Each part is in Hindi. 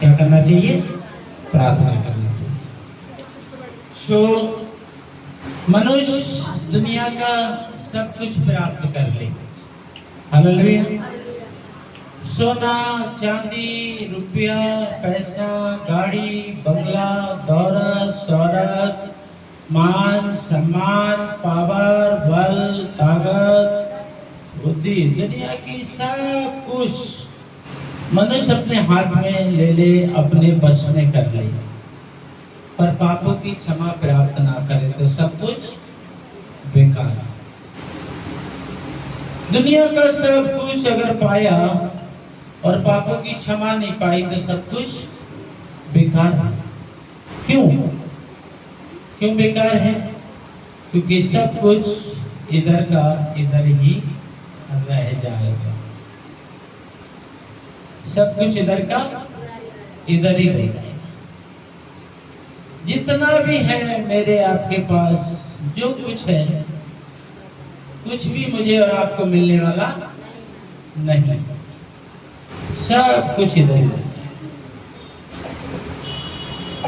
क्या करना चाहिए? प्रार्थना करना चाहिए। सो मनुष्य दुनिया का सब कुछ प्राप्त कर ले, हालेलुया। सोना चांदी रुपया पैसा गाड़ी बंगला दौलत शौहरत मान सम्मान पावर बल ताकत बुद्धि दुनिया की सब कुछ मनुष्य अपने हाथ में ले ले, अपने वश में कर ले, पर पापों की क्षमा प्राप्त ना करे तो सब कुछ बेकार। दुनिया का सब कुछ अगर पाया और पापों की क्षमा नहीं पाई तो सब कुछ बेकार। क्यों क्यों बेकार है? क्योंकि सब कुछ इधर का इधर ही रह जाएगा, सब कुछ इधर का इधर ही रह जाएगा। जितना भी है मेरे आपके पास जो कुछ है, कुछ भी मुझे और आपको मिलने वाला नहीं, सब कुछ इधर ही रह जाएगा।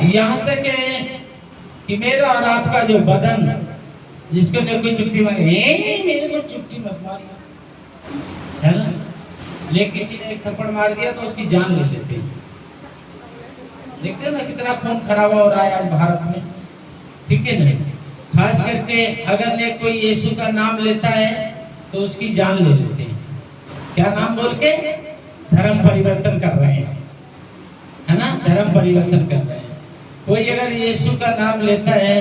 यहाँ तक है कि मेरा और आपका जो बदन, जिसको कोई चुट्टी मारे, मेरे को चुट्टी मत मारी, है ना? लेकिन किसी ने एक थप्पड़ मार दिया तो उसकी जान ले लेते हैं। देखते हैं ना कितना खून खराबा हो रहा है आज भारत में, ठीक है ना? खास करके अगर ने कोई यीशु का नाम लेता है तो उसकी जान ले लेते हैं। क्या नाम बोल के? धर्म परिवर्तन कर रहे हैं, है ना? धर्म परिवर्तन कर रहे हैं। कोई अगर यीशु का नाम लेता है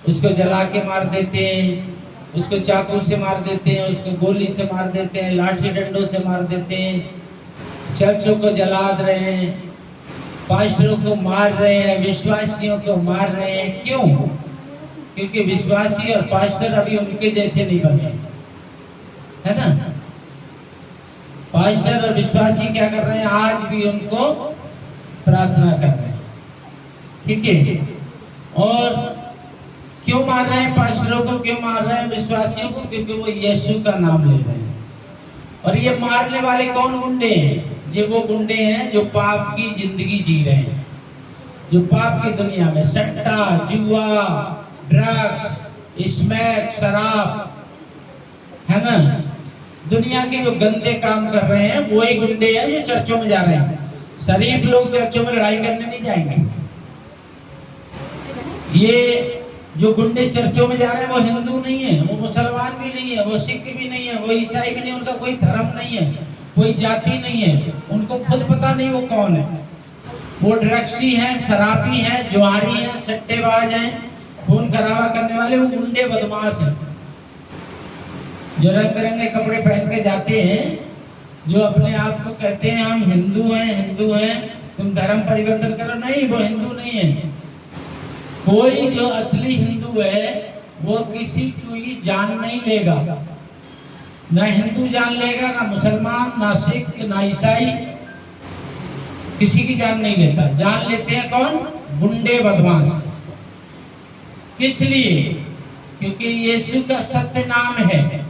उसको जला के मार देते हैं, उसको चाकू से मार देते हैं, उसको गोली से मार देते हैं, लाठी डंडों से मार देते हैं, चर्चों को जला रहे हैं, पास्टरों को मार रहे हैं, विश्वासियों को मार रहे हैं। क्यों? क्योंकि विश्वासी और पास्टर अभी उनके जैसे नहीं बने, है ना? पास्टर और विश्वासी क्या कर रहे हैं? आज भी उनको प्रार्थना कर रहे हैं, ठीक है? और क्यों मार रहे हैं पास्टरों को, क्यों मार रहे हैं विश्वासियों को? क्योंकि वो यीशु का नाम ले रहे हैं। और ये मारने वाले कौन गुंडे हैं? ये वो गुंडे हैं जो पाप की जिंदगी जी रहे हैं, जो पाप की दुनिया में सट्टा जुआ ड्रग्स स्मैक शराब, है ना, दुनिया के जो गंदे काम कर रहे हैं वही गुंडे हैं जो चर्चों में जा रहे हैं। शरीफ लोग चर्चों में लड़ाई करने नहीं जाएंगे। ये जो गुंडे चर्चों में जा रहे हैं वो हिंदू नहीं है, वो मुसलमान भी नहीं है, वो सिख भी नहीं है, वो ईसाई भी नहीं, उनका कोई धर्म नहीं है, कोई जाति नहीं है, उनको खुद पता नहीं वो कौन है। वो ड्रग्सी हैं, शराबी हैं, जुआरी हैं, सट्टेबाज हैं, खून खराबा करने वाले, वो गुंडे बदमाश हैं जो रंग बिरंगे कपड़े पहन के जाते हैं, जो अपने आप को कहते हैं हम हिंदू हैं, तुम धर्म परिवर्तन करो। नहीं, वो हिंदू नहीं है। कोई जो असली हिंदू है वो किसी की जान नहीं लेगा, ना हिंदू जान लेगा, ना मुसलमान, ना सिख, ना ईसाई, किसी की जान नहीं लेता। जान लेते हैं कौन? गुंडे बदमाश। किस लिए? क्योंकि यीशु का सत्य नाम है,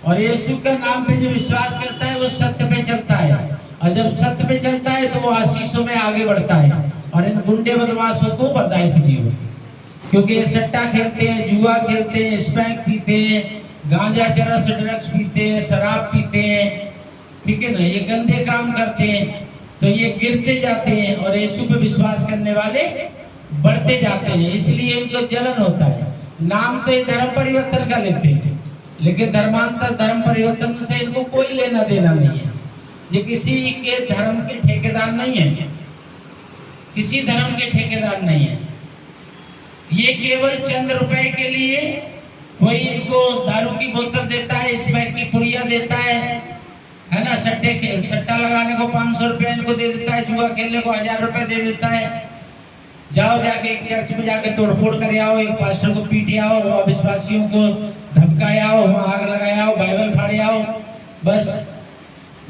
और यीशु का नाम पे जो विश्वास करता है वो सत्य पे चलता है, और जब सत्य पे चलता है तो वो आशीषों में आगे बढ़ता है। और इन गुंडे बदमाशों को बर्दाश्त नहीं होती, क्योंकि ये सट्टा खेलते हैं, जुआ खेलते हैं, स्पैक पीते हैं, गांजा चरस ड्रग्स पीते हैं, शराब पीते हैं, ठीक है ना? ये गंदे काम करते हैं, तो ये गिरते जाते हैं और यीशु पे विश्वास करने वाले बढ़ते जाते हैं। इसलिए इनको जलन होता है। नाम तो ये धर्म परिवर्तन का लेते हैं, लेकिन धर्मांतर धर्म परिवर्तन से इनको कोई लेना देना नहीं है। ये किसी के धर्म के ठेकेदार नहीं है, किसी धर्म के ठेकेदार नहीं है। ये केवल चंद रुपए के लिए कोई इनको दारू की बोतल देता है, स्मैक की पुड़िया देता है ना? सट्टा लगाने को 500 रुपया इनको दे देता है, जुआ खेलने को 1000 रुपए दे देता है। जाओ जाके एक चर्च में जाके तोड़फोड़ कर आओ, एक पास्टर को पीटे आओ, अविश्वासियों को धमकाए आओ, आग लगाए आओ, बाइबल फाड़े आओ। बस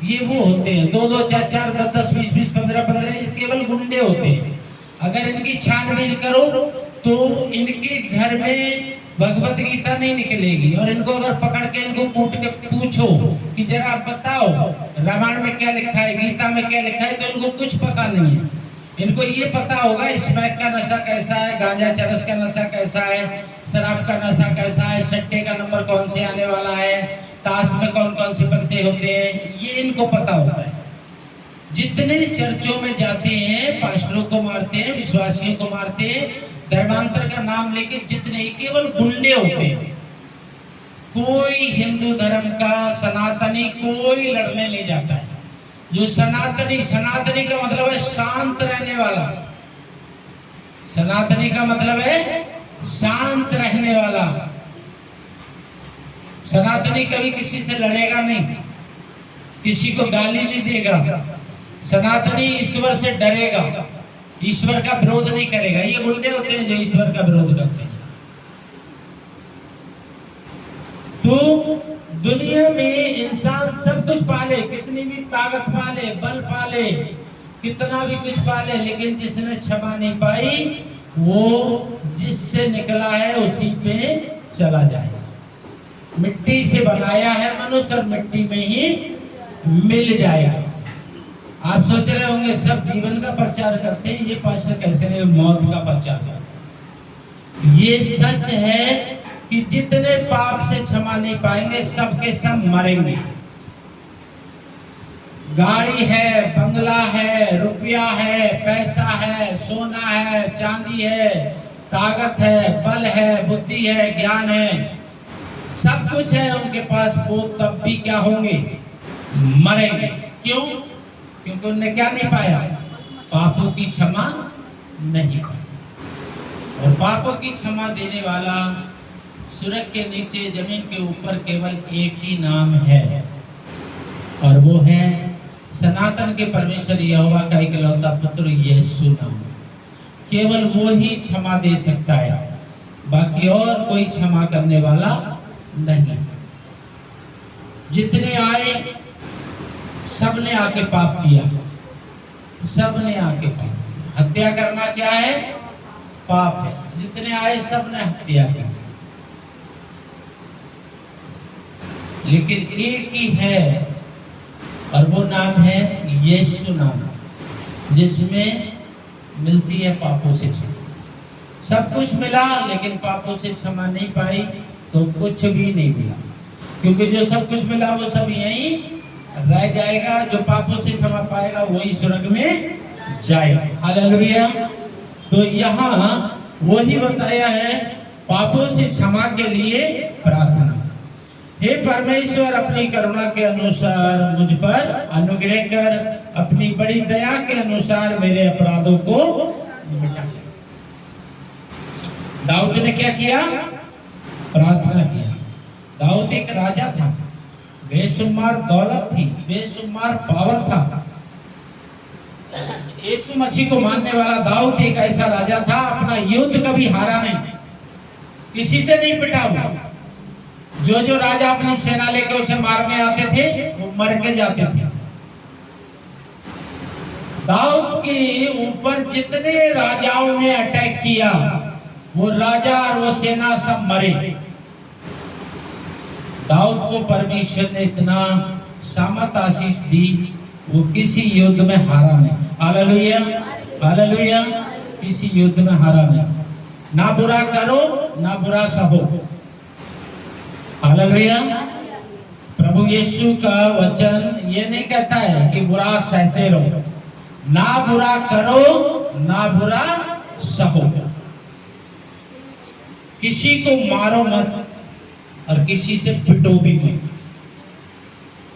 ये वो होते हैं 2-2 4-4 10-10 20-20 15-15 केवल गुंडे होते हैं। अगर इनकी छानबीन करो तो इनके घर में भगवत गीता नहीं निकलेगी, और इनको अगर पकड़ के इनको कूट के पूछो कि जरा आप बताओ रामायण में क्या लिखा है, गीता में क्या लिखा है, तो इनको कुछ पता नहीं है। इनको ये पता होगा स्मैक का नशा कैसा है, गांजा चरस का नशा कैसा है, शराब का नशा कैसा है, सट्टे का नंबर कौन से आने वाला है, ताश में कौन कौन से पत्ते होते हैं, ये इनको पता होता है। जितने चर्चों में जाते हैं पास्टरों को मारते हैं, विश्वासियों को मारते हैं, धर्मांतर का नाम लेके जितने केवल गुंडे होते हैं। कोई हिंदू धर्म का सनातनी कोई लड़ने नहीं जाता है। जो सनातनी, सनातनी का मतलब है शांत रहने वाला, सनातनी का मतलब है शांत रहने वाला। सनातनी कभी किसी से लड़ेगा नहीं, किसी को गाली नहीं देगा। सनातनी ईश्वर से डरेगा, ईश्वर का विरोध नहीं करेगा। ये गुंडे होते हैं जो ईश्वर का विरोध करते हैं। तो दुनिया में इंसान सब कुछ पाले, कितनी भी ताकत पाले, बल पाले, कितना भी कुछ पाले, लेकिन जिसने क्षमा नहीं पाई वो जिससे निकला है उसी पे चला जाएगा। मिट्टी से बनाया है मनुष्य और मिट्टी में ही मिल जाएगा। आप सोच रहे होंगे सब जीवन का प्रचार करते हैं, ये पास्टर कैसे मौत का प्रचार करते हैं। ये सच है कि जितने पाप से क्षमा नहीं पाएंगे सबके सब मरेंगे। गाड़ी है, बंगला है, रुपया है, पैसा है, सोना है, चांदी है, ताकत है, बल है, बुद्धि है, ज्ञान है, सब कुछ है उनके पास, वो तब भी क्या होंगे? मरेंगे। क्यों? क्योंकि उन्होंने क्या नहीं पाया? पापों की क्षमा नहीं पाई। और पापों की क्षमा देने वाला सूरज के नीचे जमीन के ऊपर केवल एक ही नाम है, और वो है सनातन के परमेश्वर यहोवा का इकलौता पुत्र यीशु नाम। केवल वो ही क्षमा दे सकता है, बाकी और कोई क्षमा करने वाला नहीं। जितने आए सबने आके पाप किया, सबने आके पाप। हत्या करना क्या है? पाप है। जितने आए सबने हत्या की, लेकिन एक ही है और वो नाम है यीशु नाम, जिसमें मिलती है पापों से क्षमा। सब कुछ मिला लेकिन पापों से क्षमा नहीं पाई तो कुछ भी नहीं मिला, क्योंकि जो सब कुछ मिला वो सब यहीं रह जाएगा। जो पापों से क्षमा पाएगा वही स्वर्ग में जाएगा। हालेलुया। तो यहाँ वही बताया है, पापों से क्षमा के लिए प्रार्थना। हे परमेश्वर, अपनी करुणा के अनुसार मुझ पर अनुग्रह कर, अपनी बड़ी दया के अनुसार मेरे अपराधों को मिटा दे। दाऊद ने क्या किया? प्रार्थना किया। दाऊद एक राजा था, बेशुमार दौलत थी, बेशुमार पावर था। यीशु मसीह को मानने वाला दाऊद एक ऐसा राजा था, अपना युद्ध कभी हारा नहीं, किसी से नहीं पिटा हुआ। जो जो राजा अपनी सेना लेकर उसे मारने आते थे वो मर के जाते थे। दाऊद के ऊपर जितने राजाओं ने अटैक किया वो राजा और वो सेना सब मरे। दाऊद को परमेश्वर ने इतना सामर्थ आशीष दी, वो किसी युद्ध में हारा नहीं। Hallelujah, hallelujah. किसी युद्ध में हारा नहीं। ना बुरा करो ना बुरा सहो। हालेलुया। प्रभु यीशु का वचन ये नहीं कहता है कि बुरा सहते रहो, ना बुरा करो ना बुरा सहो। किसी को मारो मत और किसी से पिटो भी मत।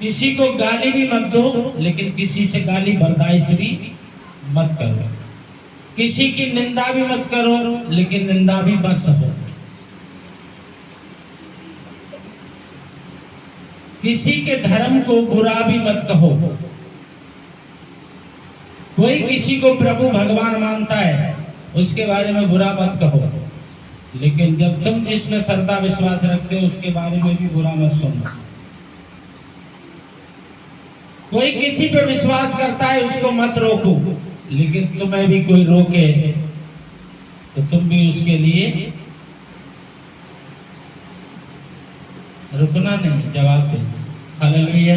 किसी को गाली भी मत दो, लेकिन किसी से गाली बर्दाश्त भी मत करो। किसी की निंदा भी मत करो, लेकिन निंदा भी मत सहो। किसी के धर्म को बुरा भी मत कहो। कोई किसी को प्रभु भगवान मानता है, उसके बारे में बुरा मत कहो, लेकिन जब तुम जिसमें श्रद्धा विश्वास रखते हो उसके बारे में भी बुरा मत सुनो। कोई किसी पे विश्वास करता है उसको मत रोको, लेकिन तुम्हें भी कोई रोके तो तुम भी उसके लिए रुकना नहीं, जवाब दे। हालेलुया।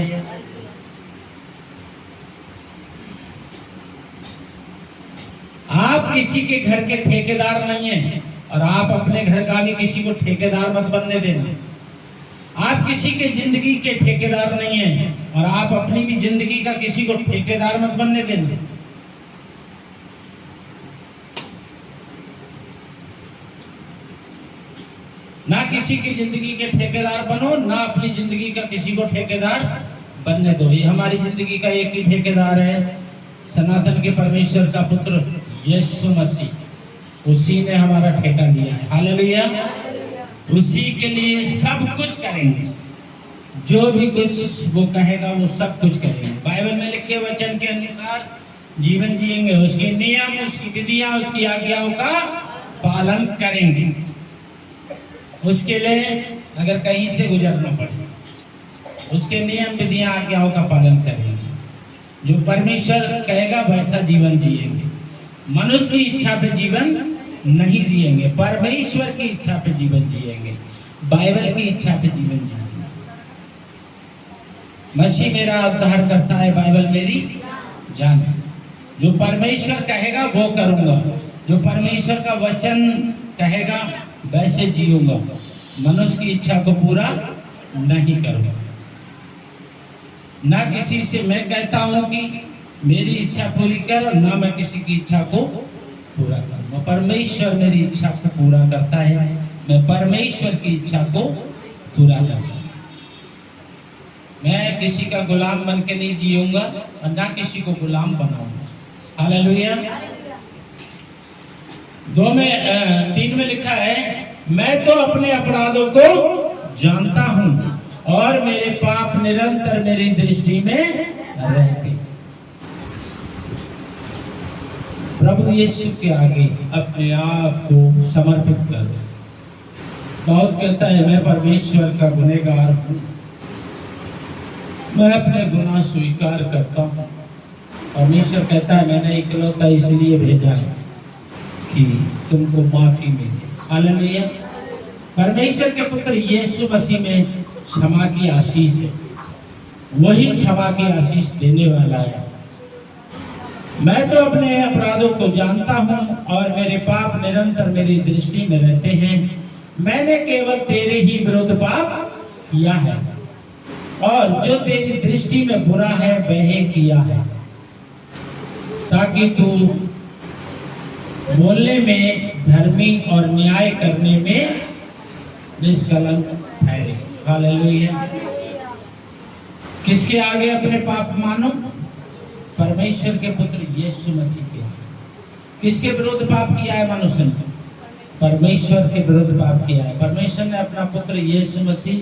किसी के घर के ठेकेदार नहीं है और आप अपने घर का भी किसी को ठेकेदार मत बनने देना। आप किसी के जिंदगी के ठेकेदार नहीं है और आप अपनी भी जिंदगी का किसी को ठेकेदार मत बनने देना। ना किसी की जिंदगी के ठेकेदार बनो, ना अपनी जिंदगी का किसी को ठेकेदार बनने दो। ये हमारी जिंदगी का एक ही ठेकेदार है, सनातन के परमेश्वर का पुत्र यीशु मसीह। उसी ने हमारा ठेका लिया है। हालेलुया। उसी के लिए सब कुछ करेंगे, जो भी कुछ वो कहेगा वो सब कुछ करेंगे। बाइबल में लिखे वचन के अनुसार जीवन जिएंगे, उसके नियम, उसकी विधियां, उसकी आज्ञाओं का पालन करेंगे। उसके लिए अगर कहीं से गुजरना पड़े, उसके नियम, विधियां, आज्ञाओं का पालन करेंगे। जो परमेश्वर कहेगा वैसा जीवन जिएंगे। मनुष्य की इच्छा पे जीवन नहीं जिएंगे, परमेश्वर की इच्छा पे जीवन जिएंगे, बाइबल की इच्छा पे जीवन जिएंगे। मसीह मेरा उद्धार करता है, बाइबल मेरी जान है। जो परमेश्वर कहेगा वो करूंगा, जो परमेश्वर का वचन कहेगा वैसे जीऊंगा, मनुष्य की इच्छा को पूरा नहीं करूंगा। ना किसी से मैं कहता हूं कि मेरी इच्छा पूरी कर, ना मैं किसी की इच्छा को पूरा करूंगा। परमेश्वर मेरी इच्छा को पूरा करता है, मैं परमेश्वर की इच्छा को पूरा करूंगा। मैं किसी का गुलाम बन के नहीं जीऊंगा और ना किसी को गुलाम बनाऊंगा। हालेलुया। 3 में लिखा है, मैं तो अपने अपराधों को जानता हूं और मेरे पाप निरंतर मेरी दृष्टि में रहते। प्रभु यीशु के आगे अपने आप को समर्पित कर। दाऊद कहता है, मैं परमेश्वर का गुनहगार हूं, मैं अपने गुनाह स्वीकार करता हूं। परमेश्वर कहता है, मैंने इकलौता इसलिए भेजा है कि तुमको माफी मिले। हालेलुया। परमेश्वर के पुत्र यीशु मसीह में क्षमा की आशीष है, वही क्षमा की आशीष देने वाला है। मैं तो अपने अपराधों को जानता हूं और मेरे पाप निरंतर मेरी दृष्टि में रहते हैं। मैंने केवल तेरे ही विरुद्ध पाप किया है और जो तेरी दृष्टि में बुरा है वह किया है, ताकि तू बोलने में धर्मी और न्याय करने में निष्कलंक ठहरे। हालेलुया। किसके आगे अपने पाप मानो? परमेश्वर के पुत्र यीशु मसीह के। किसके विरुद्ध पाप किया है मनुष्य ने? परमेश्वर के विरुद्ध पाप किया है। परमेश्वर ने अपना पुत्र यीशु मसीह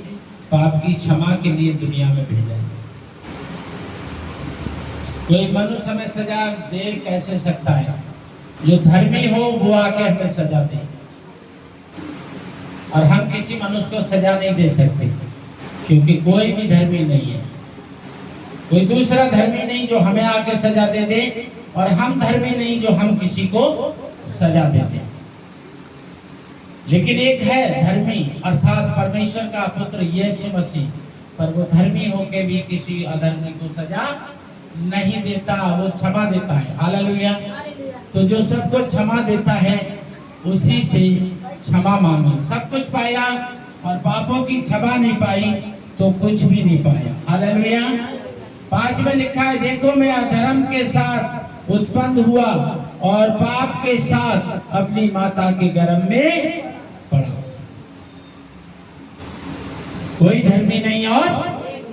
पाप की क्षमा के लिए दुनिया में भेजा है। कोई मनुष्य हमें सजा दे कैसे सकता है? जो धर्मी हो वो आके हमें सजा दे, और हम किसी मनुष्य को सजा नहीं दे सकते, क्योंकि कोई भी धर्मी नहीं है, कोई दूसरा धर्मी नहीं जो हमें आके सजा दे दे, और हम धर्मी नहीं जो हम किसी को सजा दे दे। लेकिन एक है धर्मी, अर्थात परमेश्वर का पुत्र यीशु मसीह, पर वो धर्मी होके भी किसी अधर्मी को सजा नहीं देता, वो क्षमा देता है। हालेलुया। तो जो सबको क्षमा देता है उसी से क्षमा मांगे। सब कुछ पाया और पापों की क्षमा नहीं पाई तो कुछ भी नहीं पाया। हालेलुया। 5 में लिखा है, देखो मैं अधर्म के साथ उत्पन्न हुआ और पाप के साथ अपनी माता के गर्भ में पड़ा। कोई धर्मी नहीं और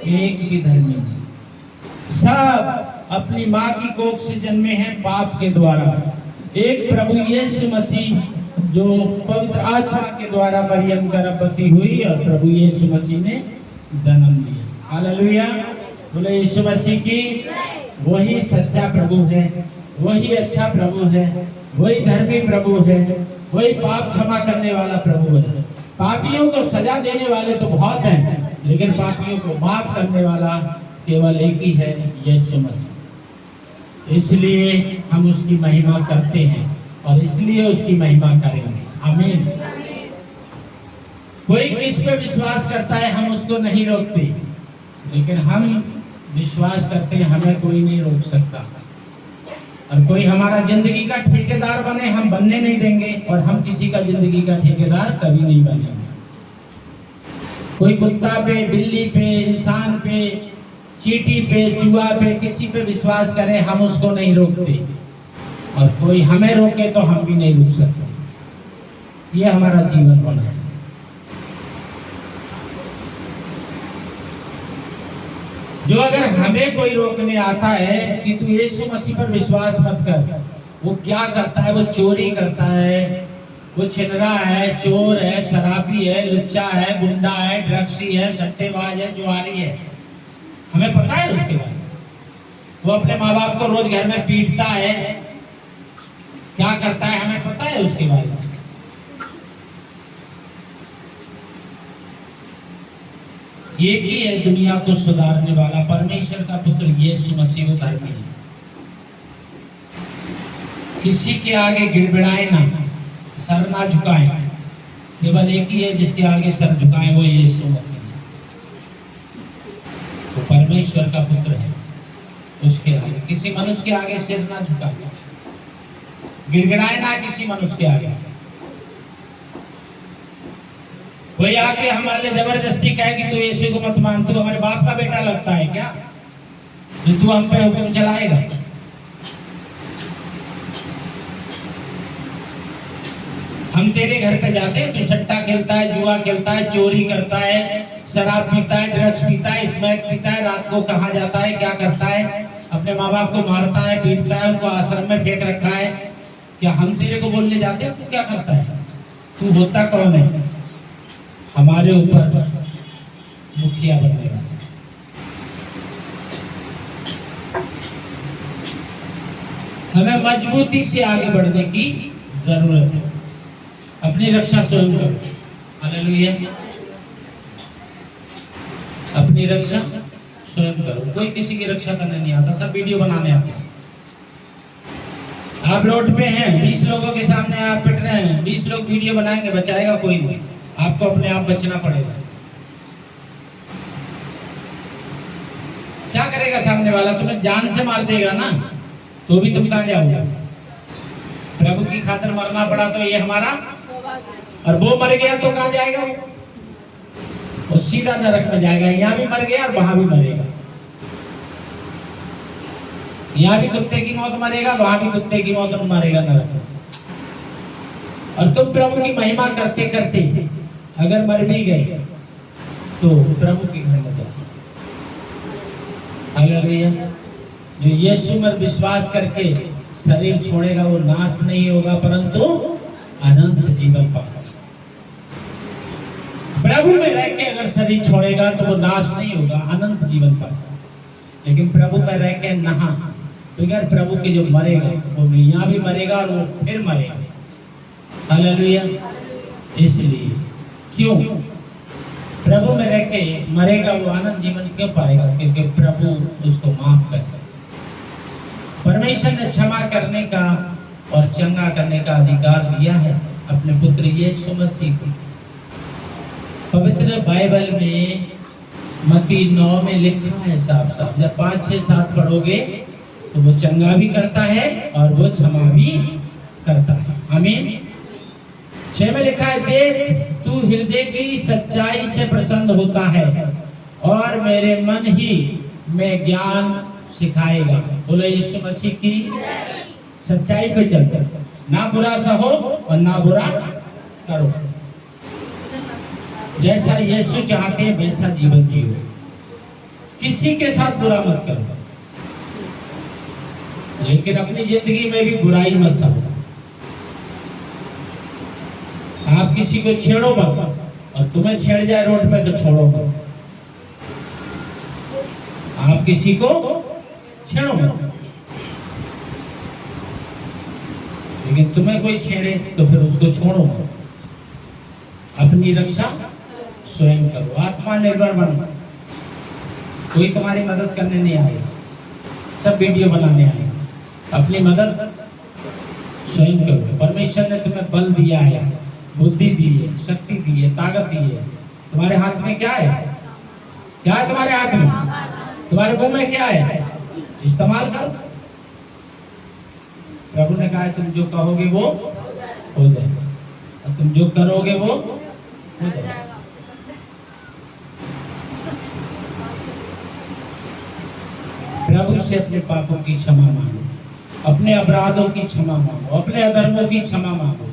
एक भी धर्मी नहीं, सब अपनी माँ की कोख से जन्मे हैं पाप के द्वारा। एक प्रभु यीशु मसीह जो पवित्र आत्मा के द्वारा मरियम गर्भवती हुई और प्रभु यीशु मसीह ने जन्म लिया। हालेलुया। बोले यीशु मसीह की। वही सच्चा प्रभु है, वही अच्छा प्रभु है, वही धर्मी प्रभु है, वही पाप क्षमा करने वाला प्रभु है। पापियों को सजा देने वाले तो बहुत हैं, लेकिन पापियों को माफ करने वाला केवल एक ही है, यीशु मसीह। इसलिए हम उसकी महिमा करते हैं और इसलिए उसकी महिमा करेंगे। आमीन। कोई किस पे विश्वास करता है हम उसको नहीं रोकते, लेकिन हम विश्वास करते हैं हमें कोई नहीं रोक सकता। और कोई हमारा जिंदगी का ठेकेदार बने, हम बनने नहीं देंगे, और हम किसी का जिंदगी का ठेकेदार कभी नहीं बनेंगे। कोई कुत्ता पे, बिल्ली पे, इंसान पे, चींटी पे, चूहा पे, किसी पे विश्वास करे, हम उसको नहीं रोकते, और कोई हमें रोके तो हम भी नहीं रुक सकते। ये हमारा जीवन होना चाहिए। जो अगर हमें कोई रोकने आता है कि तू यीशु मसीह पर विश्वास मत कर, वो क्या करता है? वो चोरी करता है, वो छिनरा है, चोर है, शराबी है, लुच्चा है, गुंडा है, ड्रग्सी है, सट्टेबाज है, जुआरी है, हमें पता है उसके बारे में। वो अपने माँ बाप को रोज घर में पीटता है, क्या करता है हमें पता है उसके बारे में। एक ही है दुनिया को सुधारने वाला, परमेश्वर का पुत्र यीशु मसीह, वो धर्मी है। किसी के आगे गिड़बिड़ाए ना, सर ना झुकाए, केवल एक ही है जिसके आगे सर झुकाए, वो यीशु मसीह है। वो परमेश्वर का पुत्र है, उसके आगे किसी मनुष्य के आगे सिर ना झुकाए, गिड़गिड़ाए ना किसी मनुष्य के आगे। कोई आके हमारे जबरदस्ती कहे कि तू यीशु को मत मान, तू हमारे बाप का बेटा लगता है क्या जो तू हम पे हुक्म चलाएगा? हम तेरे घर पे जाते हैं, तू सट्टा खेलता है, जुआ खेलता है, चोरी करता है, शराब पीता है, ड्रग्स पीता है, स्मैक पीता है, रात को कहाँ जाता है, क्या करता है, अपने माँ बाप को मारता है, पीटता है, उनको आश्रम में फेंक रखा है। क्या हम तेरे को बोलने जाते हैं तू क्या करता है? तू होता कौन है हमारे ऊपर मुखिया बनने वाला? हमें मजबूती से आगे बढ़ने की जरूरत है। अपनी रक्षा स्वयं करो। हालेलुया। अपनी रक्षा स्वयं करो। कोई किसी की रक्षा करने नहीं आता, सब वीडियो बनाने आते हैं। आप रोड पे हैं, 20 लोगों के सामने आप पिट रहे हैं, 20 लोग वीडियो बनाएंगे, बचाएगा कोई नहीं, आपको अपने आप बचना पड़ेगा। क्या करेगा सामने वाला? तुम्हें जान से मार देगा ना, तो भी तुम कहां जाओगे? प्रभु की खातिर मरना पड़ा तो ये हमारा, और वो मर गया तो कहां जाएगा? वो सीधा नरक में जाएगा। यहाँ भी मर गया और वहां भी मरेगा। यहाँ भी कुत्ते की मौत मरेगा, वहां भी कुत्ते की मौत मरेगा नरक में। और तुम प्रभु की महिमा करते करते अगर मर भी गए तो प्रभु के घर में जाओ। हालेलुया। जो यीशु में विश्वास करके शरीर छोड़ेगा वो नाश नहीं होगा, परंतु अनंत जीवन पाएगा। प्रभु में रह के अगर शरीर छोड़ेगा तो वो नाश नहीं होगा, अनंत जीवन पाएगा। लेकिन प्रभु में रह के नहा, तो यार प्रभु के जो मरेगा वो यहाँ भी मरेगा और वो फिर मरेगा। हालेलुया। इसलिए क्यों प्रभु में रह के मरेगा वो आनंद जीवन क्यों पाएगा? क्योंकि प्रभु उसको माफ करेगा। परमेश्वर ने क्षमा करने का और चंगा करने का अधिकार दिया है अपने पुत्र यीशु मसीह को। पवित्र बाइबल में मत्ती 9 में लिखा है साफ साफ, जब 5, 6, 7 पढ़ोगे तो वो चंगा भी करता है और वो क्षमा भी करता है। आमीन। 6 में लिखा है, देख तू हृदय की सच्चाई से प्रसन्न होता है और मेरे मन ही में ज्ञान सिखाएगा। बोलो यीशु मसीह की सच्चाई पे चलते, ना बुरा सहो और ना बुरा करो। जैसा यीशु चाहते हैं वैसा जीवन जियो। किसी के साथ बुरा मत करो, लेकिन अपनी जिंदगी में भी बुराई मत समझो। आप किसी को छेड़ो मत, और तुम्हें छेड़ जाए रोड पे तो छोड़ो मत। आप किसी को छेड़ो मत, लेकिन तुम्हें कोई छेड़े तो फिर उसको छोड़ो मत। अपनी रक्षा स्वयं करो। आत्मनिर्भर बनो। कोई तुम्हारी मदद करने नहीं आएगा, सब वीडियो बनाने आएगा। अपनी मदद स्वयं करो। परमेश्वर ने तुम्हें बल दिया है, बुद्धि दी है, शक्ति दी है, ताकत दी है। तुम्हारे हाथ में क्या है? क्या है तुम्हारे हाथ में? तुम्हारे मुंह में क्या है? इस्तेमाल करो। प्रभु ने कहा तुम जो कहोगे वो हो जाएगा, और तुम जो करोगे वो हो जाएगा। प्रभु से अपने पापों की क्षमा मांगो, अपने अपराधों की क्षमा मांगो, अपने अधर्मों की क्षमा मांगो,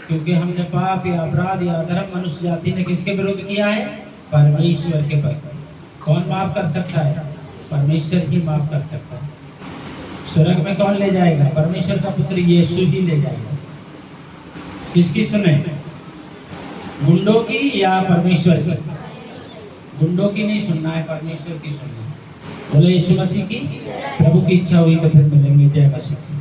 क्योंकि हमने पाप या अपराध या अधर्म मनुष्य जाति ने किसके विरुद्ध किया है? परमेश्वर के प्रति। कौन माफ कर सकता है? परमेश्वर ही माफ कर सकता है। स्वर्ग में कौन ले जाएगा? परमेश्वर का पुत्र यीशु ही ले जाएगा। किसकी सुने? गुंडों की या परमेश्वर की? गुंडों की नहीं सुनना है, परमेश्वर की सुनना है। बोले यीशु मसीह की। प्रभु की इच्छा हुई तो फिर मिलेंगे। जय मसीह।